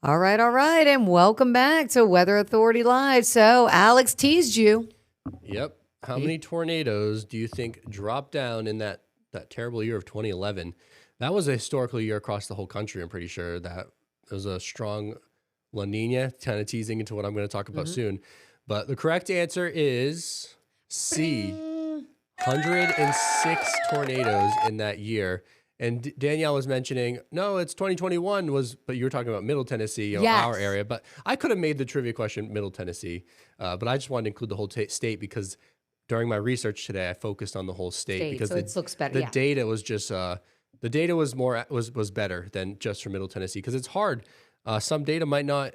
All right, and welcome back to Weather Authority Live. So, Alex teased you. Yep. How many tornadoes do you think dropped down in that terrible year of 2011? That was a historical year across the whole country. I'm pretty sure that was a strong La Nina, kind of teasing into what I'm going to talk about soon. But the correct answer is C. 106 tornadoes in that year. And Danielle was mentioning, no, it's 2021 but you were talking about Middle Tennessee, our area. But I could have made the trivia question Middle Tennessee, but I just wanted to include the whole state because during my research today, I focused on the whole state because so it looks better. The data was just the data was better than just for Middle Tennessee because it's hard. Some data might not,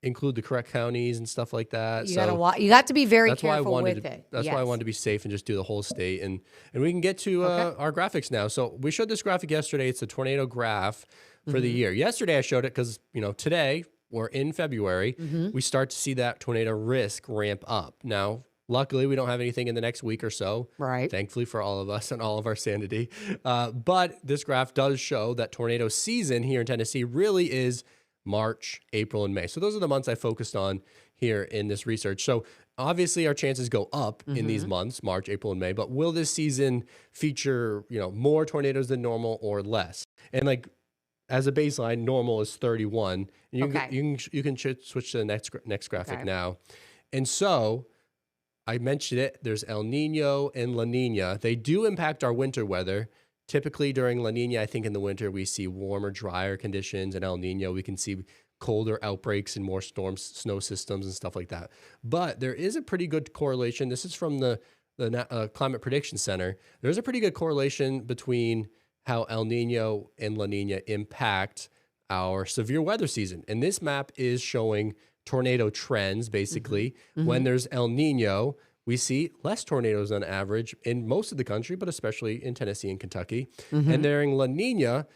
include the correct counties and stuff like that. You got to be very careful with it. That's why I wanted to be safe and just do the whole state. And we can get to our graphics now. So we showed this graphic yesterday. It's a tornado graph for the year. Yesterday I showed it because, today we're in February. We start to see that tornado risk ramp up. Now, luckily, we don't have anything in the next week or so. Right. Thankfully for all of us and all of our sanity. But this graph does show that tornado season here in Tennessee really is March, April, and May. So those are the months I focused on here in this research. So obviously our chances go up in these months, March, April, and May, but will this season feature, more tornadoes than normal or less? And as a baseline, normal is 31. You can switch to the next graphic now. And so I mentioned it, there's El Nino and La Nina. They do impact our winter weather. Typically during La Nina, I think in the winter, we see warmer, drier conditions. In El Nino, we can see colder outbreaks and more storms, snow systems and stuff like that. But there is a pretty good correlation. This is from the Climate Prediction Center. There's a pretty good correlation between how El Nino and La Nina impact our severe weather season. And this map is showing tornado trends, basically. When there's El Nino, we see less tornadoes on average in most of the country, but especially in Tennessee and Kentucky. And during La Nina,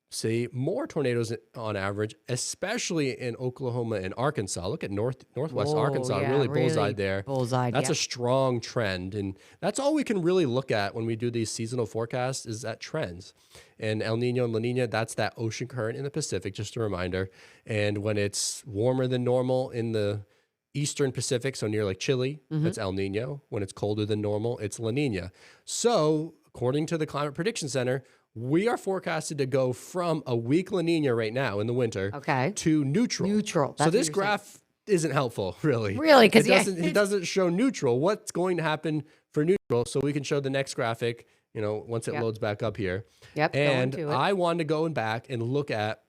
see more tornadoes on average, especially in Oklahoma and Arkansas. Look at northwest Arkansas, really bullseye there. That's a strong trend. And that's all we can really look at when we do these seasonal forecasts is at trends. And El Nino and La Nina, that's that ocean current in the Pacific, just a reminder. And when it's warmer than normal in the Eastern Pacific, so near like Chile, that's El Nino. When it's colder than normal, it's La Nina. So according to the Climate Prediction Center, we are forecasted to go from a weak La Nina right now in the winter to neutral. So this graph isn't helpful, really. Really? Because it doesn't show neutral. What's going to happen for neutral? So we can show the next graphic, once it loads back up here. And I wanted to go back and look at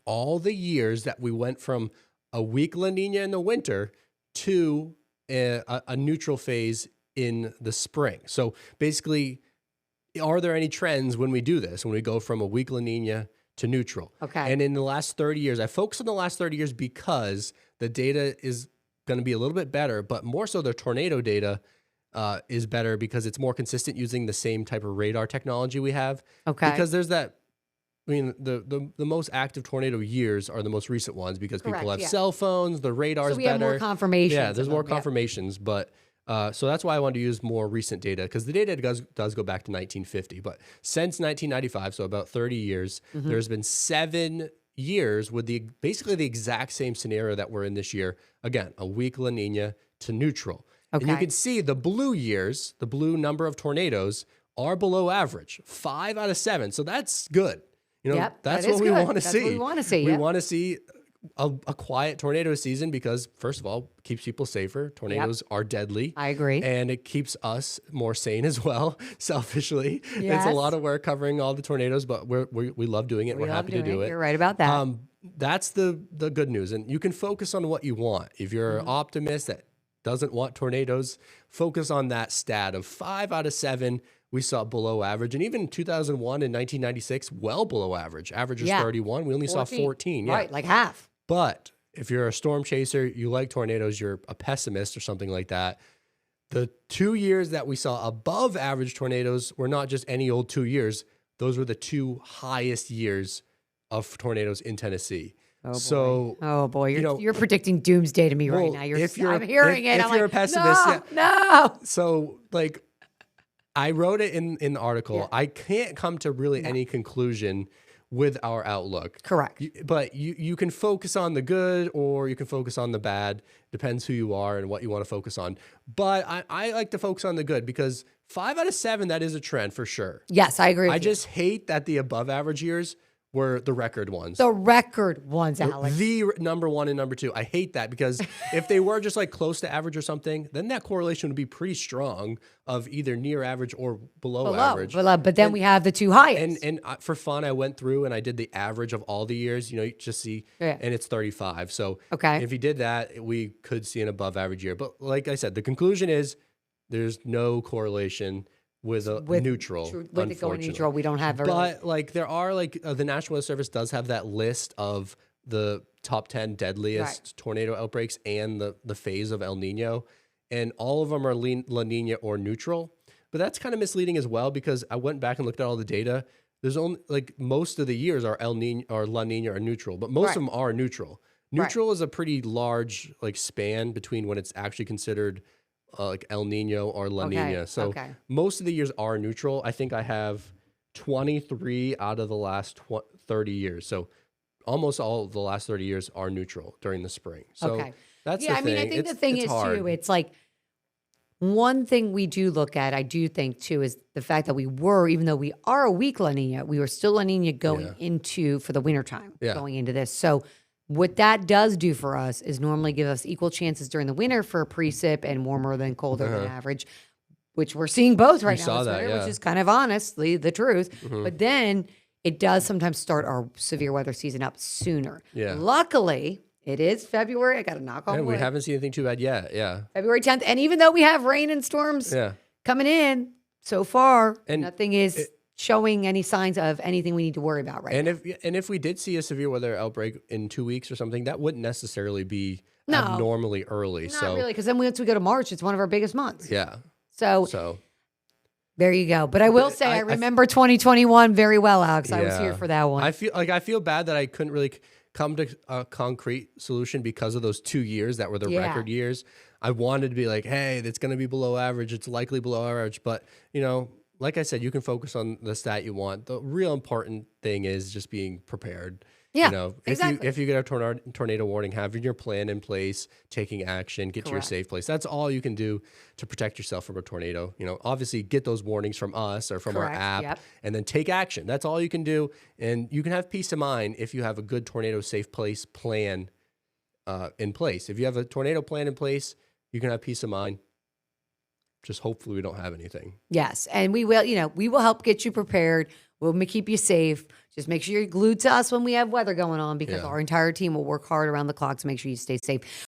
all the years that we went from a weak La Nina in the winter to a neutral phase in the spring. So basically, are there any trends when we do this, when we go from a weak La Nina to neutral? And in the last 30 years, I focus on the last 30 years because the data is going to be a little bit better, but more so the tornado data is better because it's more consistent using the same type of radar technology we have. Because there's that, the most active tornado years are the most recent ones because people have cell phones, the radar's better. Have more confirmations. Yeah, there's more confirmations, but so that's why I wanted to use more recent data because the data does go back to 1950. But since 1995, so about 30 years, there's been 7 years with basically the exact same scenario that we're in this year. Again, a weak La Nina to neutral. And you can see the blue years, the blue number of tornadoes are below average, 5 out of 7. So that's good. That's what we want to see. We want to see. We want to see a quiet tornado season because, first of all, it keeps people safer. Tornadoes are deadly. I agree. And it keeps us more sane as well, selfishly. It's a lot of work covering all the tornadoes, but we love doing it. We're happy to do it. You're right about that. That's the good news. And you can focus on what you want. If you're an optimist that doesn't want tornadoes, focus on that stat of 5 out of 7 we saw below average. And even in 2001 and 1996, well below average. Average was 31. We only saw 14. Right, like half. But if you're a storm chaser, you like tornadoes, you're a pessimist or something like that, the 2 years that we saw above average tornadoes were not just any old 2 years. Those were the 2 highest years of tornadoes in Tennessee. Oh boy, you're predicting doomsday to me right now. I'm hearing it. If you're a pessimist, no. So I wrote it in the article. I can't come to really any conclusion with our outlook. Correct. But you can focus on the good or you can focus on the bad. Depends who you are and what you want to focus on. But I like to focus on the good because 5 out of 7, that is a trend for sure. Yes, I agree with I you. just hate that the above average years were the record ones. The record ones, Alex. The number 1 and number 2. I hate that because if they were just like close to average or something, then that correlation would be pretty strong of either near average or below average. But then we have the two highest. And for fun, I went through and I did the average of all the years. You just see, and it's 35. So if you did that, we could see an above average year. But like I said, the conclusion is there's no correlation with neutral. With it going neutral, we don't have. But like there are the National Weather Service does have that list of the top 10 deadliest tornado outbreaks and the phase of El Nino, and all of them are La Nina or neutral. But that's kind of misleading as well because I went back and looked at all the data. There's only most of the years are El Nino or La Nina or neutral, but most of them are neutral. Neutral is a pretty large span between when it's actually considered like El Nino or La Nina. So most of the years are neutral. I think I have 23 out of the last 30 years. So almost all of the last 30 years are neutral during the spring. So that's the thing. I mean, I think the thing is too, it's like one thing we do look at, I do think too, is the fact that even though we are a weak La Nina, we were still La Nina going into for the wintertime, going into this. So what that does do for us is normally give us equal chances during the winter for precip and warmer than colder than average, which we're seeing both right now this winter, which is kind of honestly the truth. But then it does sometimes start our severe weather season up sooner. Luckily, it is February. I got to knock on wood. We haven't seen anything too bad yet. February 10th. And even though we have rain and storms coming in so far, nothing is showing any signs of anything we need to worry about now. If we did see a severe weather outbreak in 2 weeks or something, that wouldn't necessarily be abnormally early. Not really, because then once we go to March, it's one of our biggest months. Yeah. So there you go. But I will say, I remember 2021 very well, Alex. I was here for that one. I feel bad that I couldn't really come to a concrete solution because of those 2 years that were the record years. I wanted to be like, hey, it's going to be below average. It's likely below average. But, like I said, you can focus on the stat you want. The real important thing is just being prepared. Yeah, exactly. If you get a tornado warning, having your plan in place, taking action, get to your safe place. That's all you can do to protect yourself from a tornado. Obviously get those warnings from us or from our app and then take action. That's all you can do. And you can have peace of mind if you have a good tornado safe place plan in place. If you have a tornado plan in place, you can have peace of mind. Just hopefully we don't have anything. Yes. And we will help get you prepared. We'll keep you safe. Just make sure you're glued to us when we have weather going on because our entire team will work hard around the clock to make sure you stay safe.